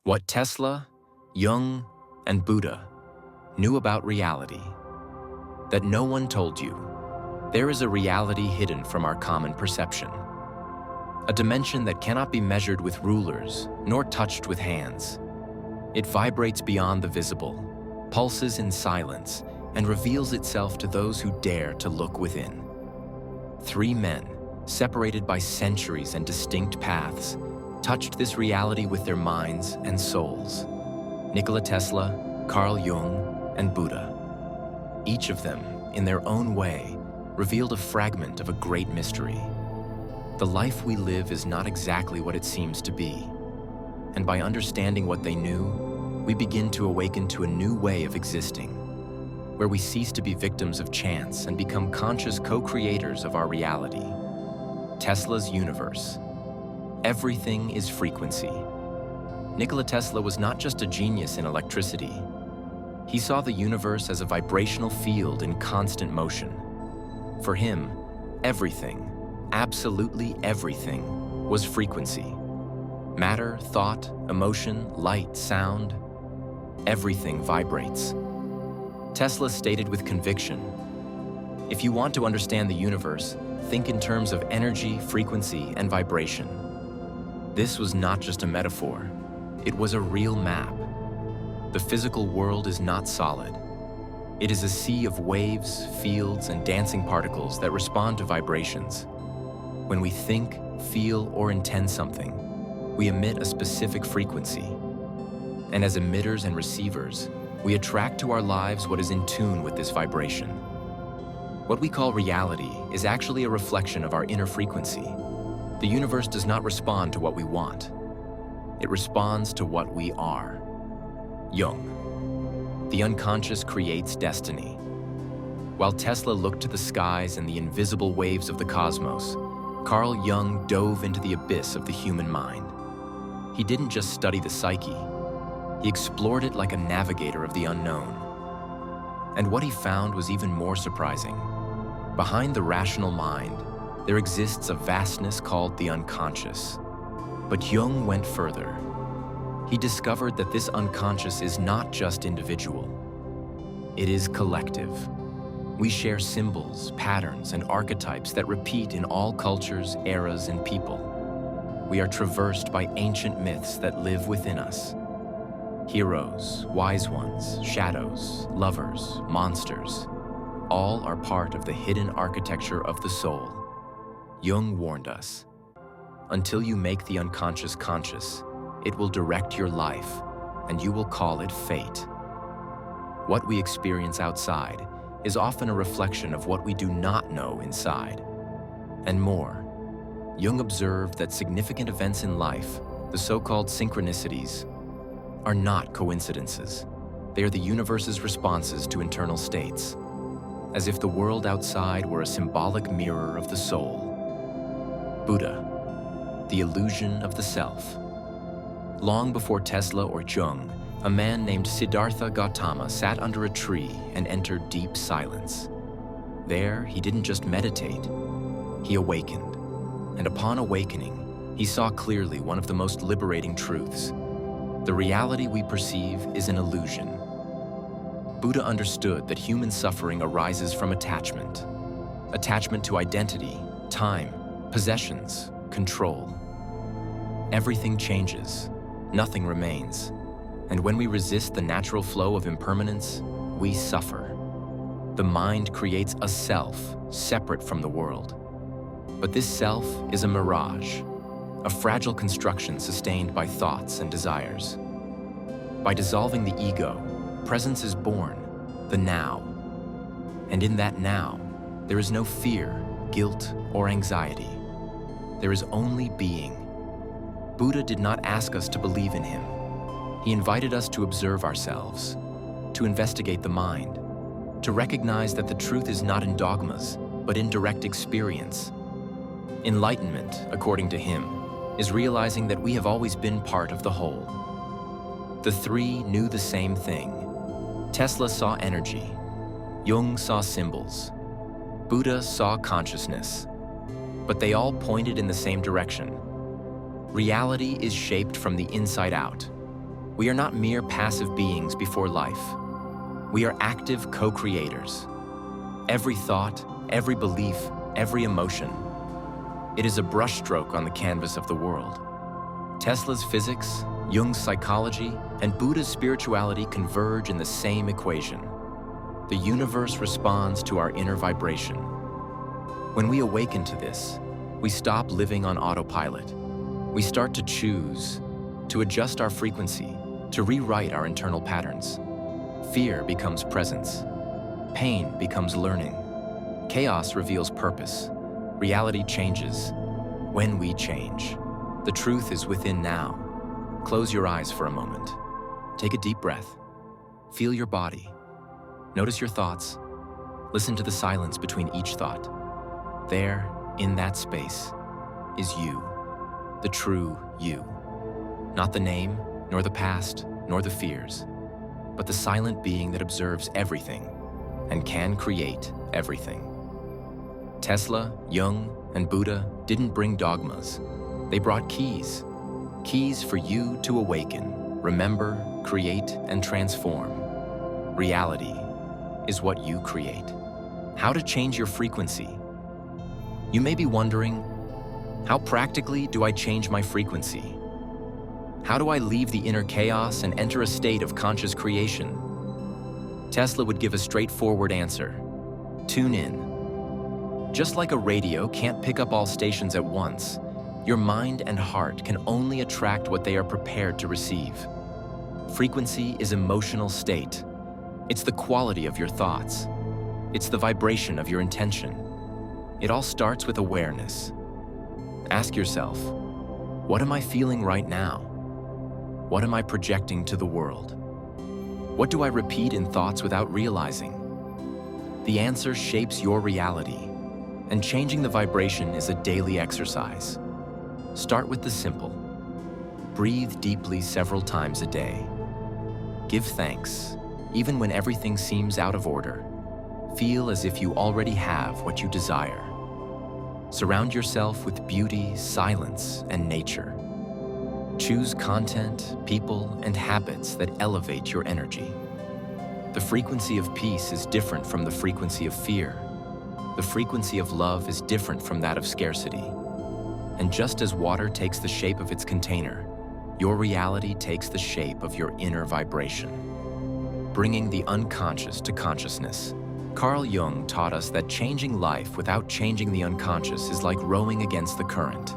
What Tesla, Jung, and Buddha knew about reality that no one told you. There is a reality hidden from our common perception, a dimension that cannot be measured with rulers nor touched with hands. It vibrates beyond the visible, pulses in silence, and reveals itself to those who dare to look within. Three men, separated by centuries and distinct paths, touched this reality with their minds and souls. Nikola Tesla, Carl Jung, and Buddha. Each of them, in their own way, revealed a fragment of a great mystery. The life we live is not exactly what it seems to be. And by understanding what they knew, we begin to awaken to a new way of existing, where we cease to be victims of chance and become conscious co-creators of our reality. Tesla's universe. Everything is frequency. Nikola Tesla was not just a genius in electricity. He saw the universe as a vibrational field in constant motion. For him, everything, absolutely everything, was frequency. Matter, thought, emotion, light, sound, everything vibrates. Tesla stated with conviction, "If you want to understand the universe, think in terms of energy, frequency, and vibration." This was not just a metaphor, it was a real map. The physical world is not solid. It is a sea of waves, fields, and dancing particles that respond to vibrations. When we think, feel, or intend something, we emit a specific frequency. And as emitters and receivers, we attract to our lives what is in tune with this vibration. What we call reality is actually a reflection of our inner frequency. The universe does not respond to what we want. It responds to what we are. Jung. The unconscious creates destiny. While Tesla looked to the skies and the invisible waves of the cosmos, Carl Jung dove into the abyss of the human mind. He didn't just study the psyche, he explored it like a navigator of the unknown. And what he found was even more surprising. Behind the rational mind, there exists a vastness called the unconscious. But Jung went further. He discovered that this unconscious is not just individual. It is collective. We share symbols, patterns, and archetypes that repeat in all cultures, eras, and people. We are traversed by ancient myths that live within us. Heroes, wise ones, shadows, lovers, monsters, all are part of the hidden architecture of the soul. Jung warned us, until you make the unconscious conscious, it will direct your life, and you will call it fate. What we experience outside is often a reflection of what we do not know inside. And more, Jung observed that significant events in life, the so-called synchronicities, are not coincidences. They are the universe's responses to internal states, as if the world outside were a symbolic mirror of the soul. Buddha, the illusion of the self. Long before Tesla or Jung, a man named Siddhartha Gautama sat under a tree and entered deep silence. There, he didn't just meditate, he awakened. And upon awakening, he saw clearly one of the most liberating truths. The reality we perceive is an illusion. Buddha understood that human suffering arises from attachment. Attachment to identity, time, possessions, control. Everything changes, nothing remains. And when we resist the natural flow of impermanence, we suffer. The mind creates a self separate from the world. But this self is a mirage, a fragile construction sustained by thoughts and desires. By dissolving the ego, presence is born, the now. And in that now, there is no fear, guilt, or anxiety. There is only being. Buddha did not ask us to believe in him. He invited us to observe ourselves, to investigate the mind, to recognize that the truth is not in dogmas, but in direct experience. Enlightenment, according to him, is realizing that we have always been part of the whole. The three knew the same thing. Tesla saw energy, Jung saw symbols, Buddha saw consciousness, but they all pointed in the same direction. Reality is shaped from the inside out. We are not mere passive beings before life. We are active co-creators. Every thought, every belief, every emotion. It is a brushstroke on the canvas of the world. Tesla's physics, Jung's psychology, and Buddha's spirituality converge in the same equation. The universe responds to our inner vibration. When we awaken to this, we stop living on autopilot. We start to choose, to adjust our frequency, to rewrite our internal patterns. Fear becomes presence. Pain becomes learning. Chaos reveals purpose. Reality changes when we change. The truth is within now. Close your eyes for a moment. Take a deep breath. Feel your body. Notice your thoughts. Listen to the silence between each thought. There, in that space, is you, the true you. Not the name, nor the past, nor the fears, but the silent being that observes everything and can create everything. Tesla, Jung, and Buddha didn't bring dogmas. They brought keys. Keys for you to awaken, remember, create, and transform. Reality is what you create. How to change your frequency. You may be wondering, how practically do I change my frequency? How do I leave the inner chaos and enter a state of conscious creation? Tesla would give a straightforward answer. Tune in. Just like a radio can't pick up all stations at once, your mind and heart can only attract what they are prepared to receive. Frequency is emotional state. It's the quality of your thoughts. It's the vibration of your intention. It all starts with awareness. Ask yourself, what am I feeling right now? What am I projecting to the world? What do I repeat in thoughts without realizing? The answer shapes your reality, and changing the vibration is a daily exercise. Start with the simple. Breathe deeply several times a day. Give thanks, even when everything seems out of order. Feel as if you already have what you desire. Surround yourself with beauty, silence, and nature. Choose content, people, and habits that elevate your energy. The frequency of peace is different from the frequency of fear. The frequency of love is different from that of scarcity. And just as water takes the shape of its container, your reality takes the shape of your inner vibration. Bringing the unconscious to consciousness. Carl Jung taught us that changing life without changing the unconscious is like rowing against the current.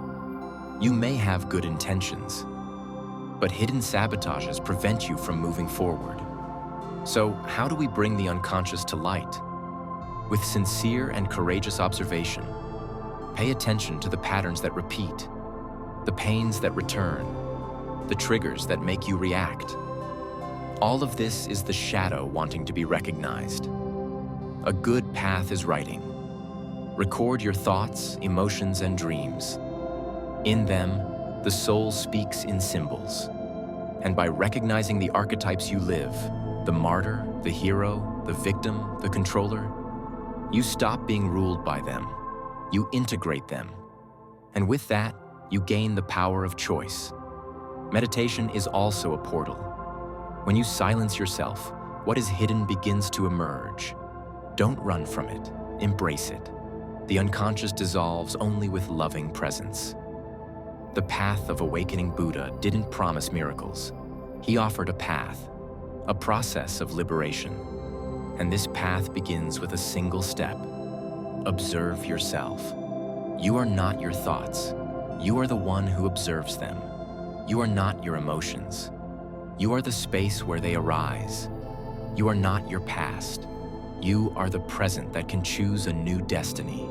You may have good intentions, but hidden sabotages prevent you from moving forward. So, how do we bring the unconscious to light? With sincere and courageous observation, pay attention to the patterns that repeat, the pains that return, the triggers that make you react. All of this is the shadow wanting to be recognized. A good path is writing. Record your thoughts, emotions, and dreams. In them, the soul speaks in symbols. And by recognizing the archetypes you live, the martyr, the hero, the victim, the controller, you stop being ruled by them. You integrate them. And with that, you gain the power of choice. Meditation is also a portal. When you silence yourself, what is hidden begins to emerge. Don't run from it, embrace it. The unconscious dissolves only with loving presence. The path of awakening Buddha didn't promise miracles. He offered a path, a process of liberation. And this path begins with a single step. Observe yourself. You are not your thoughts. You are the one who observes them. You are not your emotions. You are the space where they arise. You are not your past. You are the present that can choose a new destiny.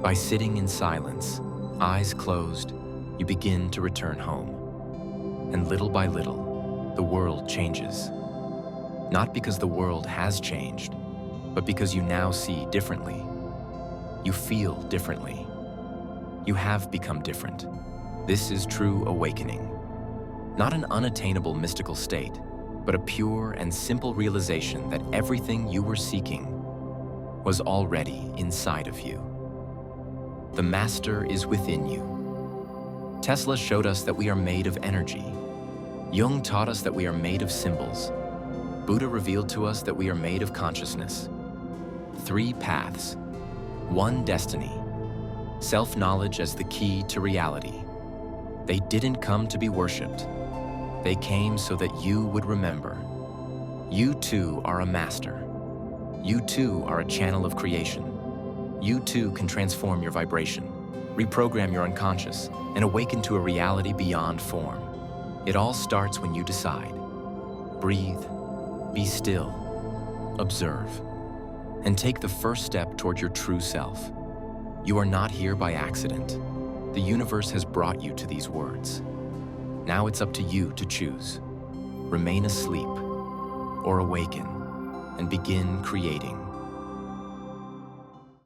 By sitting in silence, eyes closed, you begin to return home. And little by little, the world changes. Not because the world has changed, but because you now see differently. You feel differently. You have become different. This is true awakening. Not an unattainable mystical state, but a pure and simple realization that everything you were seeking was already inside of you. The master is within you. Tesla showed us that we are made of energy. Jung taught us that we are made of symbols. Buddha revealed to us that we are made of consciousness. 3 paths. 1 destiny. Self-knowledge as the key to reality. They didn't come to be worshipped. They came so that you would remember. You too are a master. You too are a channel of creation. You too can transform your vibration, reprogram your unconscious, and awaken to a reality beyond form. It all starts when you decide. Breathe, be still, observe, and take the first step toward your true self. You are not here by accident. The universe has brought you to these words. Now it's up to you to choose. Remain asleep or awaken and begin creating.